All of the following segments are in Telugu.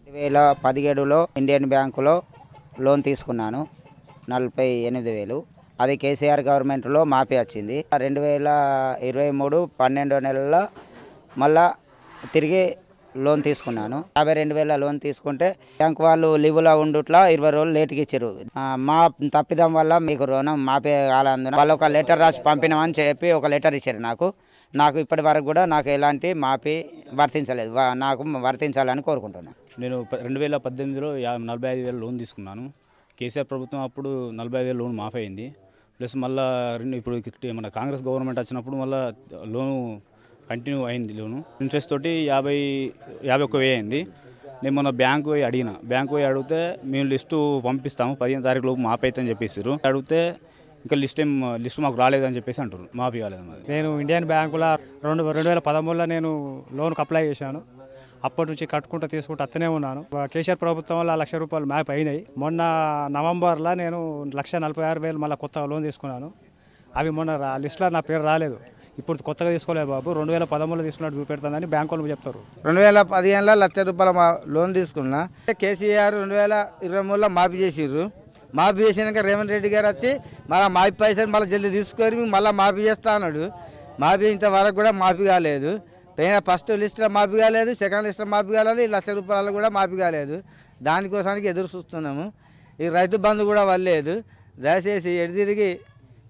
2017లో ఇండియన్ బ్యాంకులో లోన్ తీసుకున్నాను 48,000. అది కేసీఆర్ గవర్నమెంట్లో మాఫీ వచ్చింది. 2023 12 నెలల్లో మళ్ళా తిరిగి లోన్ తీసుకున్నాను. 52,000 లోన్ తీసుకుంటే బ్యాంక్ వాళ్ళు లీవులో ఉండుట్లా 20 రోజులు లేట్కి ఇచ్చారు. మా తప్పిదం వల్ల మీకు రుణం మాఫీ కాలందున వాళ్ళు ఒక లెటర్ రాసి పంపినామని చెప్పి ఒక లెటర్ ఇచ్చారు నాకు ఇప్పటి వరకు కూడా నాకు ఎలాంటి మాఫీ వర్తించలేదు. నాకు వర్తించాలని కోరుకుంటున్నాను. నేను 2018లో 45,000 లోన్ తీసుకున్నాను. కేసీఆర్ ప్రభుత్వం అప్పుడు 45,000 లోన్ మాఫీ అయింది. ప్లస్ మళ్ళీ ఇప్పుడు మన కాంగ్రెస్ గవర్నమెంట్ వచ్చినప్పుడు మళ్ళీ లోను కంటిన్యూ అయింది. లోను ఇంట్రెస్ట్ తోటి 51,000 అయింది. నేను మొన్న బ్యాంకు పోయి అడిగితే మేము లిస్టు పంపిస్తాము 15వ తారీఖు లోపు మాఫీ అయితే అని చెప్పేసారు. అడిగితే ఇంకా లిస్ట్ మాకు రాలేదని చెప్పేసి అంటారు, మాఫీ కాలేదన్నది. నేను ఇండియన్ బ్యాంకులో 2013లో నేను లోన్కి అప్లై చేశాను. అప్పటి నుంచి కట్టుకుంటూ తీసుకుంటూ అత్తనే ఉన్నాను. కేసీఆర్ ప్రభుత్వం వల్ల ₹1,00,000 మ్యాప్ అయినాయి. మొన్న నవంబర్లో నేను 1,46,000 మళ్ళీ కొత్తగా లోన్ తీసుకున్నాను. అవి మొన్న లిస్టులో నా పేరు రాలేదు. ఇప్పుడు కొత్తగా తీసుకోలేదు బాబు, 2013లో తీసుకున్నట్టు చూపెడతానని బ్యాంకు వాళ్ళు చెప్తారు. 2015లో ₹1,00,000 లోన్ తీసుకున్నా. కేసీఆర్ 2023లో మాఫీ చేసిర్రు. మాఫీ చేసినాక రేవంత్ రెడ్డి గారు వచ్చి మళ్ళీ మాఫీ పైసలు మళ్ళీ జల్దీ తీసుకొని మళ్ళీ మాఫీ చేస్తా అన్నాడు. మాఫీ ఇంతవరకు కూడా మాఫీ కాలేదు. ఫస్ట్ లిస్టులో మాఫీ కాలేదు, సెకండ్ లిస్టులో మాఫీ కాలేదు, ₹1,00,000 కూడా మాఫీ కాలేదు. దానికోసానికి ఎదురు చూస్తున్నాము. ఈ రైతు బంధు కూడా వల్లేదు. దయచేసి ఎడితిరిగి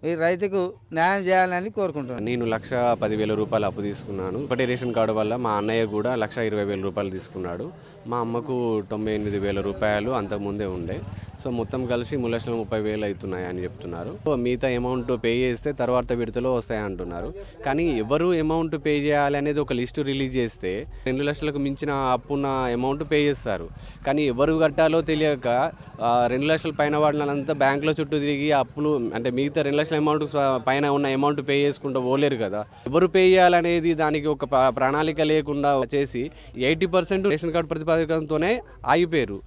ఈ రైతుకు న్యాయం చేయాలని కోరుకుంటున్నాను. నేను ₹1,10,000 అప్పు తీసుకున్నాను. ఒకటి రేషన్ కార్డు వల్ల మా అన్నయ్య కూడా ₹1,20,000 తీసుకున్నాడు. మా అమ్మకు ₹98,000 అంతకుముందే ఉండే. సో మొత్తం కలిసి 3,30,000 అవుతున్నాయి అని చెప్తున్నారు. మిగతా అమౌంట్ పే చేస్తే తర్వాత విడతలో వస్తాయి అంటున్నారు. కానీ ఎవరు అమౌంట్ పే చేయాలి అనేది ఒక లిస్టు రిలీజ్ చేస్తే 2 లక్షలకు మించిన అప్పున్న అమౌంట్ పే చేస్తారు. కానీ ఎవరు కట్టాలో తెలియక 2 లక్షల పైన వాడినంతా బ్యాంకులో చుట్టూ తిరిగి అప్పులు అంటే మిగతా 2 లక్షల అమౌంట్ పైన ఉన్న అమౌంట్ పే చేసుకుంటూ పోలేరు కదా. ఎవరు పే చేయాలనేది దానికి ఒక ప్రణాళిక లేకుండా చేసి 80% రేషన్ కార్డు ప్రతిపాదకంతోనే ఆగిపోయారు.